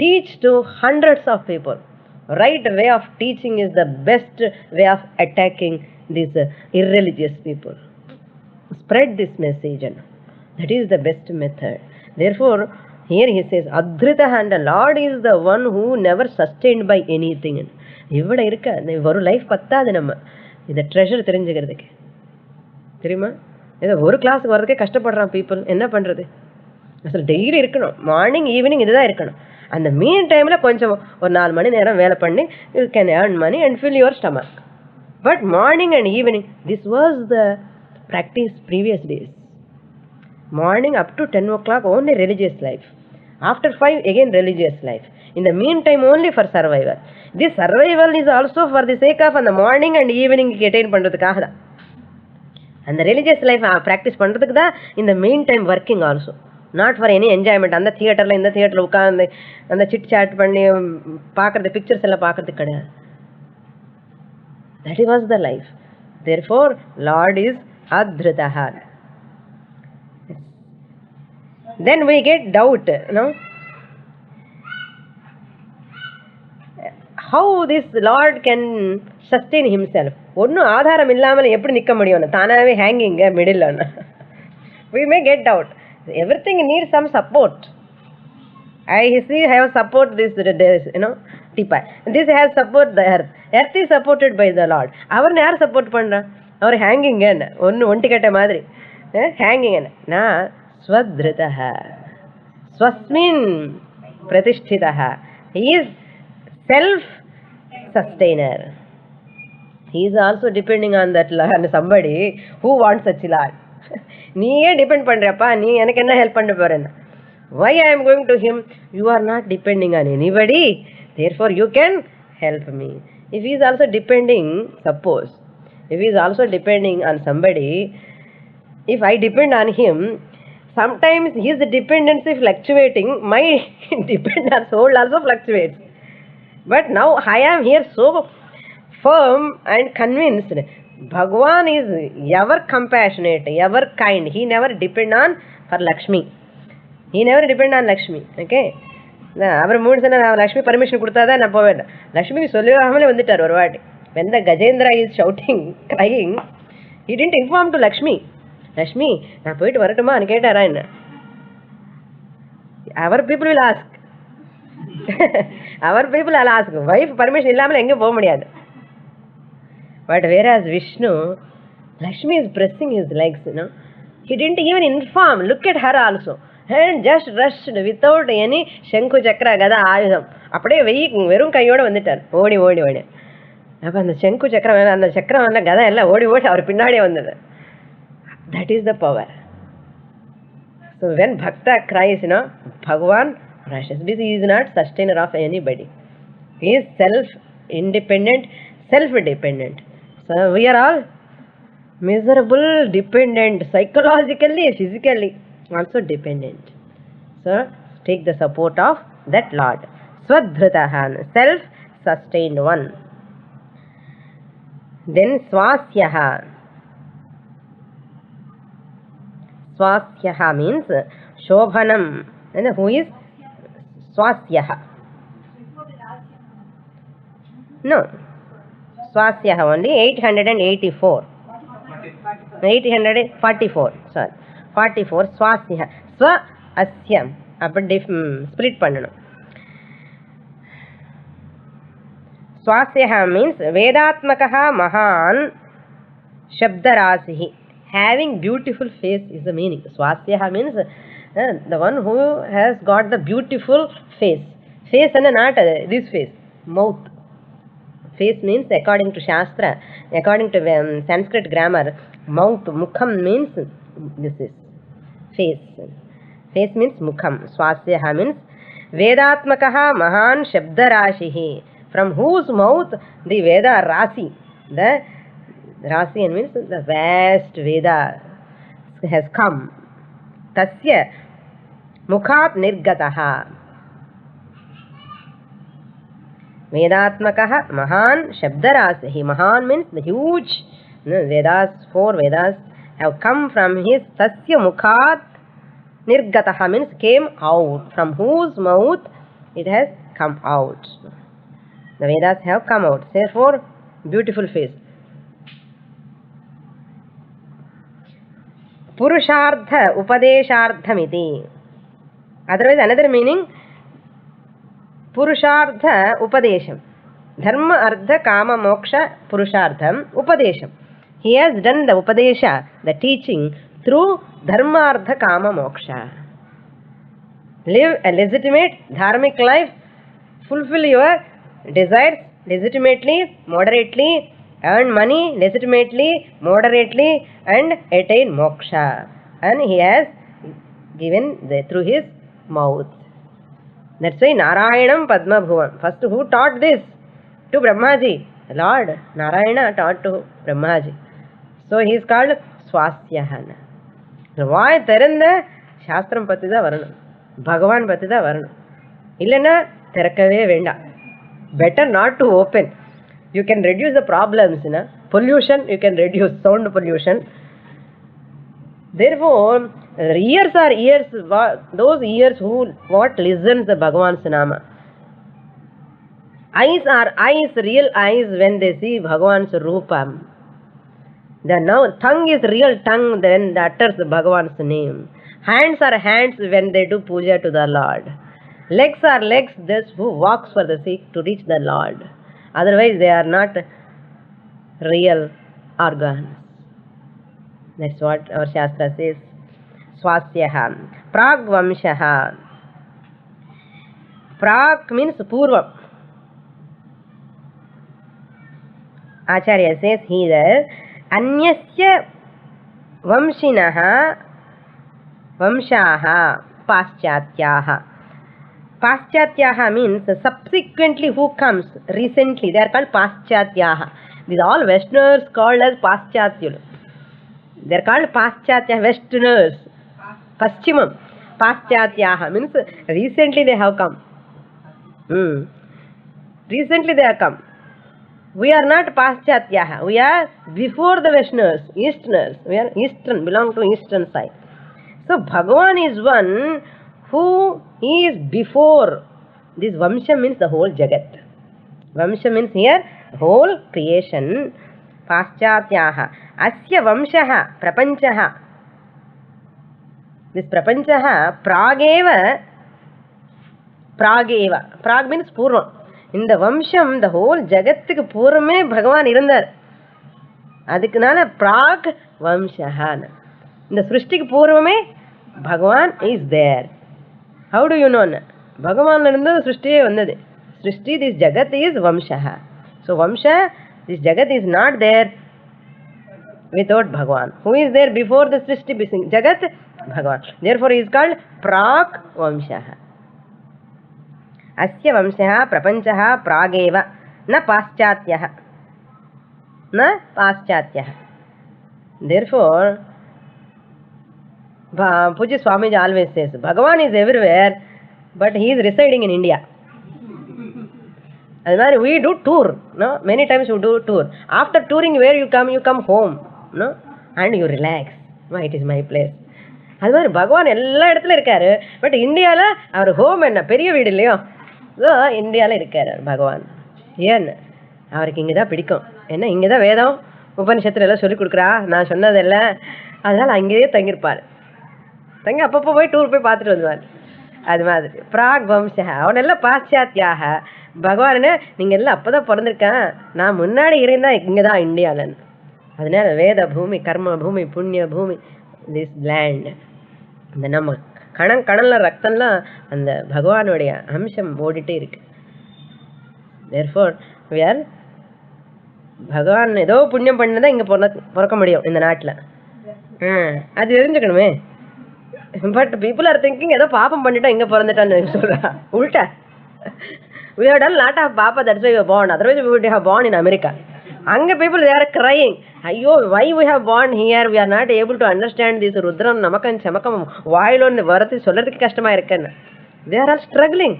Teach to hundreds of people. Right way of teaching is the best way of attacking these irreligious people. Spread this message. That is the best method. Therefore, here he says, Adhritaha, and the Lord is the one who never sustained by anything. இவ்வளோ இருக்க ஒரு life பத்தாது. நம்ம இதை treasure தெரிஞ்சுக்கிறதுக்கு தெரியுமா? இதை ஒரு கிளாஸுக்கு வர்றதுக்கே கஷ்டப்படுறான் பீப்புள். என்ன பண்ணுறது? அசல் டெய்லி இருக்கணும், மார்னிங் ஈவினிங் இதுதான் இருக்கணும். அந்த மீன் டைமில் கொஞ்சம் ஒரு 4 மணி நேரம் வேலை பண்ணி you can earn money and fill your stomach. But morning and evening, this was the practice previous days. Morning up to 10 o'clock only religious life. After 5 again religious life. In the meantime only for survival. This survival is also for the sake of the morning and evening attain பண்றதுக்காக தான். And the religious life practice பண்றதுக்கு தான் in the meantime working also. Not for any enjoyment. அந்த தியேட்டர்ல இந்த தியேட்டர்ல உட்கார்ந்து அந்த சிட் சாட் பண்ணி பார்க்கறது, பிக்சர்ஸ் எல்லாம் பார்க்கறது கிடையாது. That was the life. Therefore Lord is Adhritaha. Then we get doubt, how this Lord can sustain himself. ஒன்னும் ஆதாரம் இல்லாமல் எப்படி நிற்க முடியும், தானாவே hanging middle. We may get doubt. Everything needs some support. I see have support this tipa. This has support the earth. Earth is supported by the Lord. அவர்னு யார் support பண்றா? அவர் hanging ஒண்டி கட்ட மாதிரி ஹேங்கிங். நான் ஸ்வத்ருதஹ ஸ்வஸ்மின் பிரதிஷ்டிதஹ. He is self sustainer. he is also depending on that on somebody who wants such lord. நீயே depend பண்றப்பா, நீ எனக்கு என்ன ஹெல்ப் பண்ண போறேன்னு. Why I am going to him? You are not depending on anybody, therefore you can help me. If he is also depending, suppose if he is also depending on somebody, if I depend on him, sometimes his dependency fluctuating, my dependence hold also fluctuates. But now I am here so firm and convinced, Bhagwan is ever compassionate, ever kind. He never depend on for Lakshmi. He never depend on Lakshmi. Okay. அவர் மூணு சொன்ன Lakshmi permission கொடுத்தாதான் நான் போவேன். லக்ஷ்மிக்கு சொல்லாமலே வந்துட்டார் ஒரு வாட்டி. When the Gajendra is shouting, crying, he didn't inform to Lakshmi. Lakshmi, நான் போயிட்டு வரட்டுமான்னு கேட்டாரா என்ன? Our people will ask. Our people will ask. Wife permission இல்லாமல் எங்கே போக முடியாது. But whereas Vishnu, Lakshmi is pressing his legs, you know. He didn't even inform. Look at her also. And just rushed without any Shanku Chakra Gada ஆயுதம். அப்படியே வெறும் கையோட வந்துட்டார். ஓடி ஓடி ஓடி. அப்போ அந்த சங்கு சக்கரம், அந்த சக்கரம் வந்த கதை எல்லாம் ஓடி ஓடி அவர் பின்னாடியே வந்தது. That is the power. So when Bhakta cries, you know, Bhagavan rushes. He is not sustainer of anybody. He is self-independent, self-dependent. So we are all miserable, dependent, psychologically, physically, also dependent. So take the support of that Lord. Swadhrutahan, self-sustained one. Then Swasyaha. Swasyaha means Shobhanam. And who is Swasyaha? No. Swasyaha only 884. 844. Sorry. 44. Swasyaha. Swa Asyam. அப்படி split பண்ணணும். Swasyaha means Vedatmakaha Mahan Shabdarasihi. Having beautiful face is the meaning. Swasyaha means the one who has got the beautiful face. Face and not this face. Mouth. Face means according to Shastra, according to Sanskrit grammar, mouth, mukham means this is face. Face means mukham. Swasyaha means Vedatmakaha Mahan Shabdarashihi. From whose mouth the Veda Rasi, the Rasi means the vast Veda has come. Tasya Mukhat Nirgataha. Vedatmakaha Mahan Shabdarasihi. Mahan means the huge. Vedas, 4 Vedas have come from his Tasya Mukhat Nirgataha means came out. From whose mouth it has come out. The Vedas have come out. Therefore, beautiful face. Purushartha Upadesharthamiti. Otherwise, another meaning, Purushartha Upadesham. Dharma Ardha Kama Moksha Purushartham Upadesham. He has done the Upadesha, the teaching, through Dharma Ardha Kama Moksha. Live a legitimate dharmic life, fulfill your desires legitimately, moderately, earn money legitimately, moderately, and attain moksha. And he has given through his mouth. That's why Narayanam Padma Bhuvan. First, who taught this? To Brahmaji. Lord Narayana taught to Brahmaji. So he is called Swasyahana. வாய் திறந்த சாஸ்திரம் பற்றி தான் வரணும், பகவான் பற்றி தான் வரணும். இல்லைன்னா திறக்கவே வேண்டாம். Better not to open. You can reduce the problems, you know. Pollution, you can reduce sound pollution. Therefore, ears are ears. Those ears who listens the Bhagavan's nama. Eyes are eyes, real eyes when they see Bhagavan's roopam. The tongue is real tongue when that utters the Bhagavan's name. Hands are hands when they do puja to the Lord. Legs are legs, those who walks for the sake to reach the Lord. Otherwise, they are not real organs. That's what our Shastra says. Swasyaha. Pragvamshaha. Prag means Purva. Acharya says here, Anyasya Vamshinaha Vamshaha Paschatyaha. Paschatyaha means subsequently who comes recently. They are called Paschatyaha. These are all Westerners called as Paschatya. They are called Paschatya Westerners. Paschimam. Paschatyaha means recently they have come. Recently they have come. We are not Paschatyaha. We are before the Westerners, Easterners. We are Eastern, belong to Eastern side. So Bhagavan is one who is before. This Vamsha means the whole Jagat. Vamsha means here whole creation. Paschatyaha. Asya Vamshaha Prapanchaha. This Prapanchaha Prageva. Prag means Purva. In the Vamsham, the whole Jagatthukku Purvame Bhagavan irundar. Adukanaala Prag Vamshaha. In the Srishtikku Purvame Bhagavan is there. How do you know? Bhagavan irundha Srishtiye vandadu. Srishti, this Jagat is Vamshaha. So Vamsha, this Jagat is not there without Bhagavan. Who is there before the Srishti Jagat? Bhagavan. Therefore he is called Prag Vamshaha. Asya Vamshaha Prapanchaha Prageva Na Paschatyaha. Na Paschatyaha. Therefore, Pujya Swamiji always says, Bhagavan is everywhere, but he is residing in India. We do tour, no? Many times we do tour. After touring, where you come home, no? And you relax. It is my place. அது மாதிரி பகவான் எல்லா இடத்துல இருக்காரு. But இந்தியாவில் அவர் home என்ன பெரிய வீடு இல்லையோ, ஸோ இந்தியாவில் இருக்கார் பகவான். ஏன்னு அவருக்கு இங்கே தான் பிடிக்கும். ஏன்னா இங்கே தான் வேதம் உபனிஷத்துல எல்லாம் சொல்லிக் கொடுக்குறா, நான் சொன்னதெல்லாம். அதனால் அங்கேயே தங்கியிருப்பார். தங்கி அப்பப்போ போய் டூர் போய் பார்த்துட்டு வந்துவார். அது மாதிரி பிராக் வம்சா அவனெல்லாம் பாశ్చాத்யாக. பகவான் நீங்கள் எல்லாம் அப்போ தான் பிறந்திருக்கேன், நான் முன்னாடி இருந்தால் இங்கே தான் இந்தியாவில்னு. அதனால வேத பூமி, கர்ம பூமி, புண்ணிய பூமி, திஸ் லேண்ட். இந்த நம்ம கடல்ல ரத்தம்லாம் அந்த பகவானுடைய அம்சம் ஓடிட்டே இருக்கு. தேர்ஃபோர் we are பகவான் ஏதோ புண்ணியம் பண்ணதான் இங்கே பிறக்க முடியும் இந்த நாட்டில். அது தெரிஞ்சுக்கணுமே. பட் பீப்புள் ஆர் திங்கிங் ஏதோ பாப்பம் பண்ணிட்டா இங்கே பிறந்துட்டான்னு சொல்றா. உல்டா. We have done lot of papa, that's why we were born. Otherwise we would have born in America. Anga people, they are crying. Ayyo, why we have born here? We are not able to understand this Rudram, Namakam, Chamakam, while on the Varati Solarthi Customer. They are all struggling.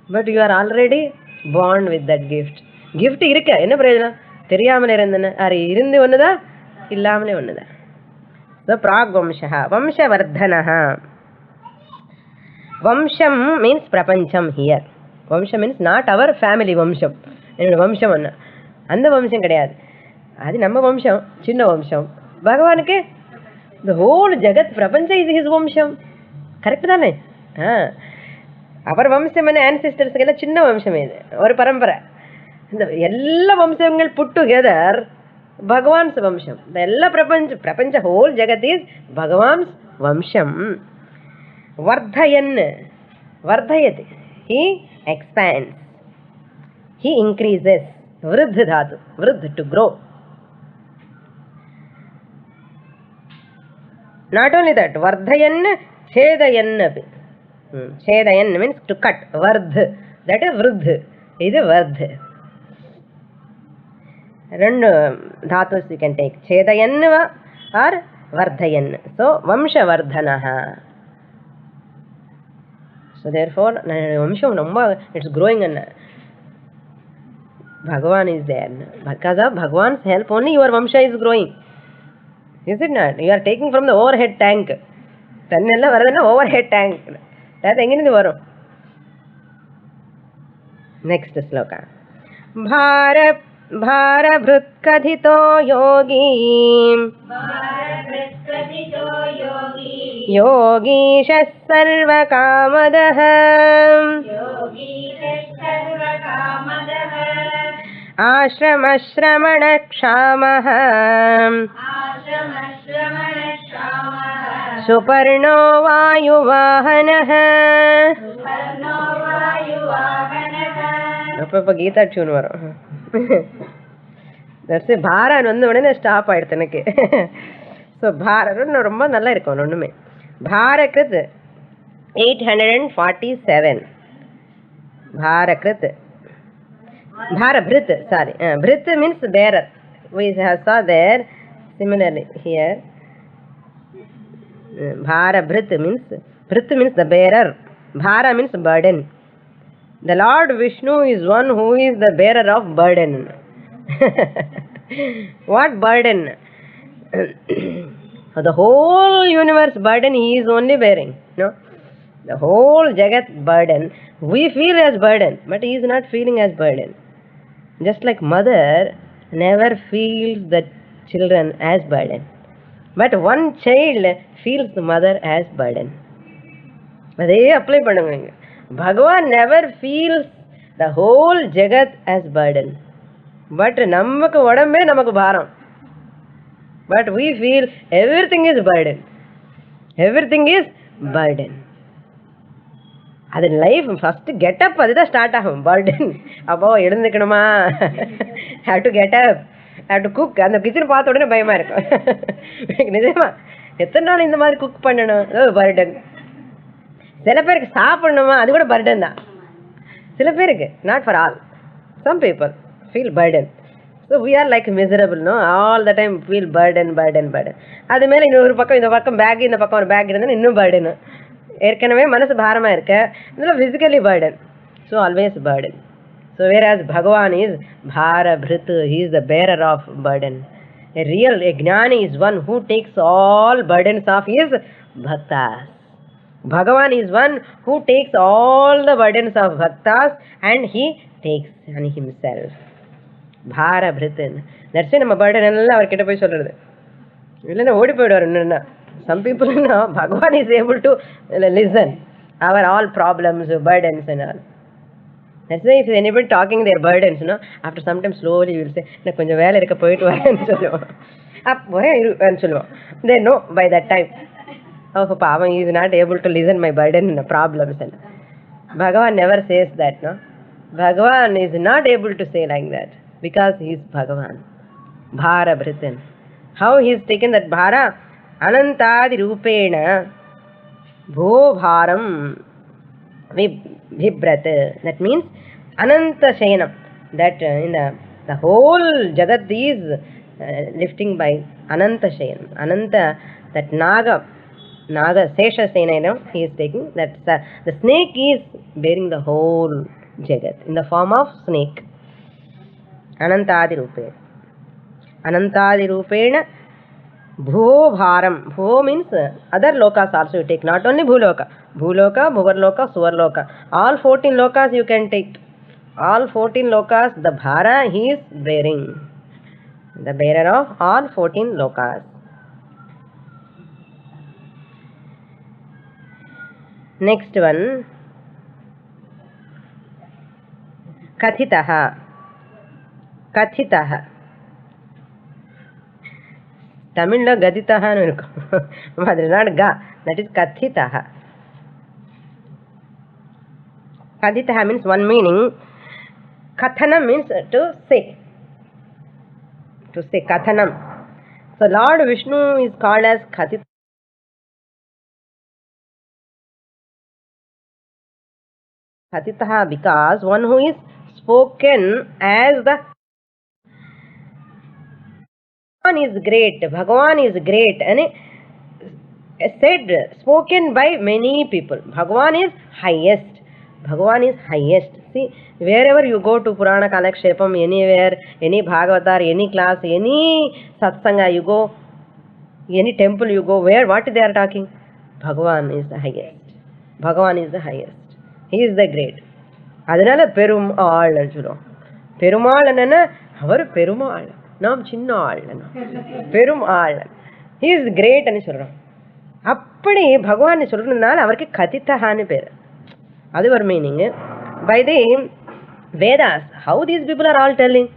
But you are already born with that gift. Gift irka, enna prayojana? Theriyamale irundana. Are irundi onnada? Illamale onnada. So Prag Vamshaha, Vamsha Vardhanaha. Vamsham means Prapancham here. Vamsham means not our family Vamsham. என்னோட வம்சம் என்ன, அந்த வம்சம் கிடையாது. அது நம்ம வம்சம், சின்ன வம்சம். பகவானுக்கு the whole ஜகத் பிரபஞ்ச is his வம்சம். கரெக்ட் தானே? அவர் வம்சம் என்ன, ஆன்சிஸ்டர்ஸ்க்கு எல்லாம் சின்ன வம்சம், இது ஒரு பரம்பரை. இந்த எல்லா வம்சங்கள் புட் டுகெதர் பகவான்ஸ் வம்சம். இந்த எல்லா பிரபஞ்ச ஹோல் ஜகத் இஸ் பகவான்ஸ் வம்சம். வர்தயன், வர்தயத், he expands, he increases. Vriddh dhatu, vriddh to grow. Not only that, vardhayan, chedayan. Chedayan means to cut. Vardh, that is vriddh. This is vardh. Rendu dhatus you can take, chedayan or vardhayan. So vamsha vardhanaha. So therefore vamsham namba, it's growing and Bhagavan is there. Because of Bhagavan's help only your vamsha is growing. Is it not? You are taking from the overhead tank. Tannella varadana overhead tank. That engindu varum. Next sloka. Bhara bhrutkadhito yogi. Yogishas sarva kamadah. Ashramashramana kshamah. Suparno vayuvahanah. அப்பப்ப Geetha tune வரும். That's பாரான்னு வந்த உடனே stop ஆயிடுது எனக்கு. So ரொம்ப நல்லா இருக்கும் ஒன்றுமே. பாரகிருத் 847. பாரகிருத். Bharabhrit, sorry. Bhrit means bearer. We saw there. Similarly here. Bharabhrit means, Bhrit means the bearer. Bhara means burden. The Lord Vishnu is one who is the bearer of burden. What burden? The whole universe burden he is only bearing. No? The whole Jagat burden we feel as burden, but he is not feeling as burden. Just like mother never feels the children as burden, but one child feels the mother as burden. அதே apply பண்ணுங்க. Bhagavan never feels the whole Jagat as burden, but நமக்கு உடம்பே நமக்கு பாரம். But we feel everything is burden. Everything is burden. அது life first get up அதுதான் start ஆகும். Burden அப்போ எழுந்துக்கணுமா, have to get up, have to cook. அந்த கிச்சன் பார்த்த உடனே பயமா இருக்கும். நிஜமா எத்தனை நாள் இந்த மாதிரி குக் பண்ணணும், பர்டன். சில பேருக்கு சாப்பிடணுமா, அது கூட பர்டன் தான். சில பேருக்கு, not for all, some people feel burden. So we are like miserable, no, all the time feel burden burden burden. அது மேலே இன்னொரு பக்கம், இந்த பக்கம் பேக், இந்த பக்கம் ஒரு பேக் இருந்தால் இன்னும் பர்டனு. ஏற்கனவே மனசு பாரமாக இருக்க, இதில் physically burden. So always burden. So where Bhagavan is பாரபிருத், he is the bearer of burden. A real ஞானி is one who takes all burdens of his bhaktas. Bhagavan is one who takes all the burdens of bhaktas and he takes on himself. பாரபிருத். That's நம்ம burden எல்லாம் அவர்கிட்ட போய் சொல்றது, இல்லைன்னா ஓடி போயிடுவார். என்னன்னா some people know Bhagavan is able to listen our all problems, burdens and all. That's why if anybody talking their burdens, you know, after some time slowly you will say, na konja vela irukka poitu varenu solluvom, appo iru solluvom. They know by that time, oh papa he is not able to listen my burden and problems. And Bhagavan never says that, no. Bhagavan is not able to say like that because he is Bhagavan. Bharabhritan. How he has taken that bhara? Anantadi rupena bho bharam vibrat. That means ananta shayanam. That in the whole jagat is lifting by ananta shayanam. Ananta, that naga sesha shayanam he is taking. That the snake is bearing the whole jagat in the form of snake. Anantadi rupena. Anantadi rupena bho bharam. Bho means other lokas also you take, not only bhuloka. Bhuloka, bhuvarloka, suvarloka. All 14 lokas you can take. All 14 lokas, the bhara he is bearing. The bearer of all 14 lokas. Next one. Kathitaha. Kathitaha. தமிழ்ல கதித்தகான்னு இருக்கும், அது not கா, that is கதித்தகா. கதித்தகா means one meaning. கதனம் means to say. கதனம். So Lord Vishnu is called as Katitaha because one who is spoken as the Bhagavan is great. Bhagavan is great and said, spoken by many people. Bhagavan is highest. Bhagavan is highest. See, wherever you go to Purana Kalakshepam, anywhere, any Bhagavatar, any class, any Satsanga you go, any temple you go, what they are talking? Bhagavan is the highest. Bhagavan is the highest. He is the great. அதனால பெருமாள் சொல்லுவோம். பெருமாள் என்னன்னா அவர் பெருமாள், நாம் சின்ன ஆள், Perumal. He is கிரேட்னு சொல்றோம். அப்படி பகவான் சொல்றதுனால அவருக்கு கதித்தகான்னு பேர். அது ஒரு meaning. By the Vedas, how these people are all telling,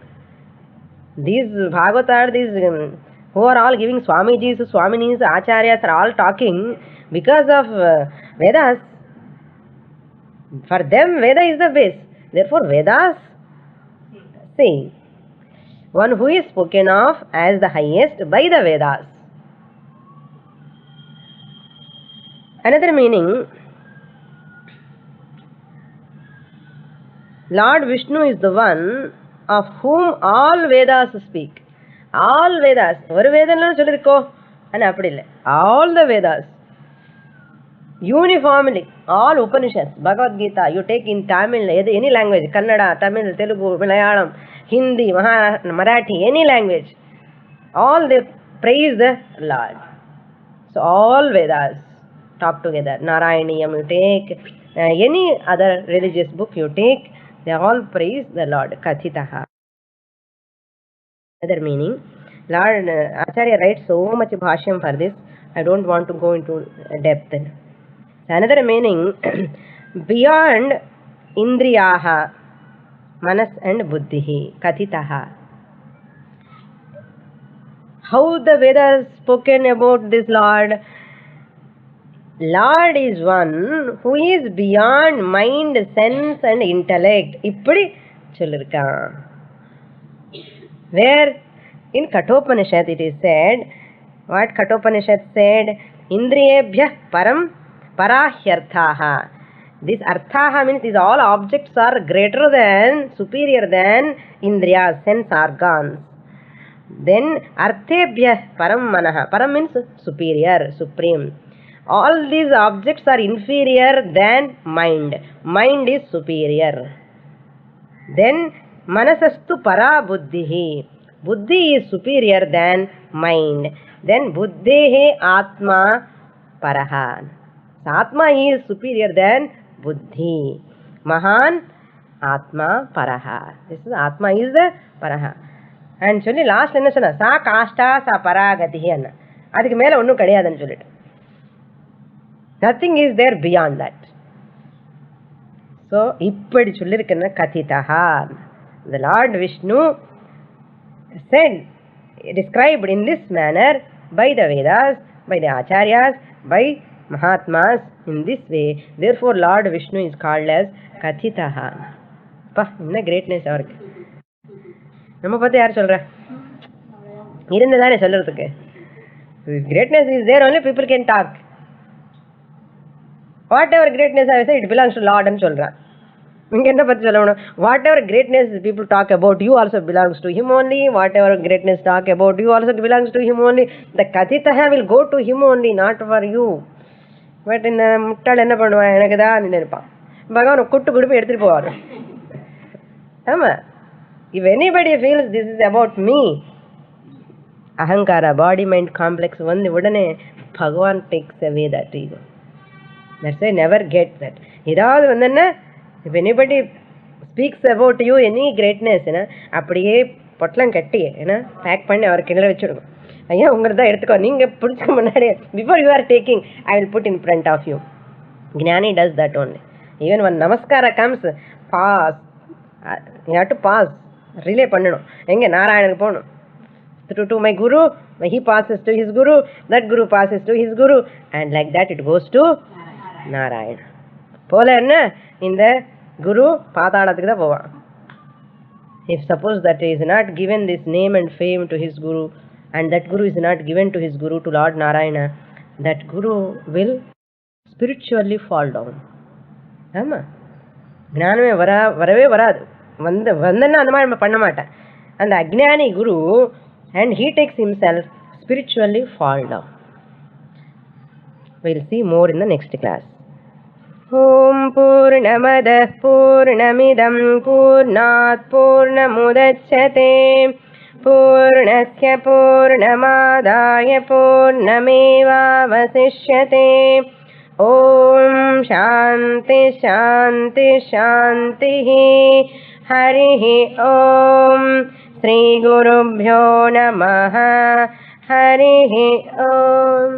these Bhagavatar, these who are all giving Swamijis, Swaminis, Acharyas are all talking because of Vedas. For them, Veda is the base. Therefore, Vedas say. one who is spoken of as the highest by the Vedas. Another meaning, Lord Vishnu is the one of whom all Vedas speak. All Vedas, ஒரு வேதம்லாம் சொல்லிருக்கோ ஆனால் அப்படி இல்லை, all the Vedas uniformly, all Upanishads, Bhagavad Gita, you take in Tamil, any language, Kannada, Tamil, Telugu, Malayalam, Hindi, Marathi, any language, all they praise the Lord. So all Vedas talk together. Narayaniyam you take, any other religious book you take, they all praise the Lord. Kathitaha. Another meaning, Lord Acharya writes so much bhashyam for this, I don't want to go into depth. Another meaning, beyond indriyaha, manas and buddhihi, kathitaha. How the Vedas spoken about this Lord? Lord is one who is beyond mind, sense and intellect. Ippadi sollirukka. Where in Kathopanishad it is said, what Kathopanishad said? Indriyebhyah param parahyarthaha. This arthaha means these all objects are greater than, superior than indriyas, sense organs. Then arthebhyah param manaha. Param means superior, supreme. All these objects are inferior than mind. Mind is superior. Then manasastu para buddhihi. Buddhi is superior than mind. Then buddhehe atma paraha. So atma is superior than buddhi. Mahan atma paraha. This is atma is the paraha. And சொல்லி last என்ன சொன்ன, சா காஷ்டா சா பராகதிஹி அண்ணா. அதுக்கு மேலே ஒன்றும் கிடையாதுன்னு சொல்லிட்டு, nothing is there beyond that. So இப்படி சொல்லியிருக்கேன்னா கதிதஹா, the Lord Vishnu said, described in this manner by the Vedas, by the Acharyas, by Mahatmas, in this way. Therefore Lord Vishnu is called as Kathitaha. Pa, inna greatness அவருக்கு. நம்ம பற்றி யார் சொல்கிறா? இருந்து தானே சொல்கிறதுக்கு. Greatness is there, only people can talk. Whatever greatness I say, it belongs to Lord and சொல்கிறான். இங்கே என்ன பற்றி சொல்லணும்? Whatever greatness people talk about, you also belongs to him only. Whatever greatness talk about, you also belongs to him only. The Kathitaha will go to him only, not for you. But இந்த முட்டாள் என்ன பண்ணுவான், எனக்கு தான் நினைப்பான். பகவான் good குடுப்பை எடுத்துகிட்டு போவார். ஆமாம், if anybody feels this is about me, ahankara, body mind complex வந்து உடனே பகவான் takes away that ego. That's why never get that. ஏதாவது வந்தேன்னா, if anybody speaks about you, any greatness, அப்படியே பொட்டலம் கட்டி பேக் பண்ணி அவர் கிணறு வச்சுடுங்க. ஐயா உங்களை தான் எடுத்துக்கோ, நீங்கள் பிடிச்ச முன்னாடி, before you are taking, I will put in front of you. Gnani does that only. Even when namaskara comes, pause. You have to pause. Relay பண்ணணும். எங்கே நாராயணனுக்கு போகணும். To my guru, he passes to his guru, that guru passes to his guru, and like that it goes to Narayana. போல என்ன, இந்த குரு பாதாளத்துக்கு தான் போவான். If suppose that he is not given this name and fame to his guru, and that guru is not given to his guru, to Lord Narayana, that guru will spiritually fall down. ஆமா, ஞானமே வரவே வராது. வந்தன்னா அந்த மாதிரி நம்ம பண்ண மாட்டேன். அந்த அஜ்ஞானி குரு, and he takes himself spiritually fall down. We'll see more in the next class. Om Purnamada Purnamidam Purnat Purnamudachyate Purnasya Purnamadaya Purnamevavasishyate. Om Shanti Shanti Shanti. Harihi Om. Shri Gurubhyo Namaha. Harihi Om.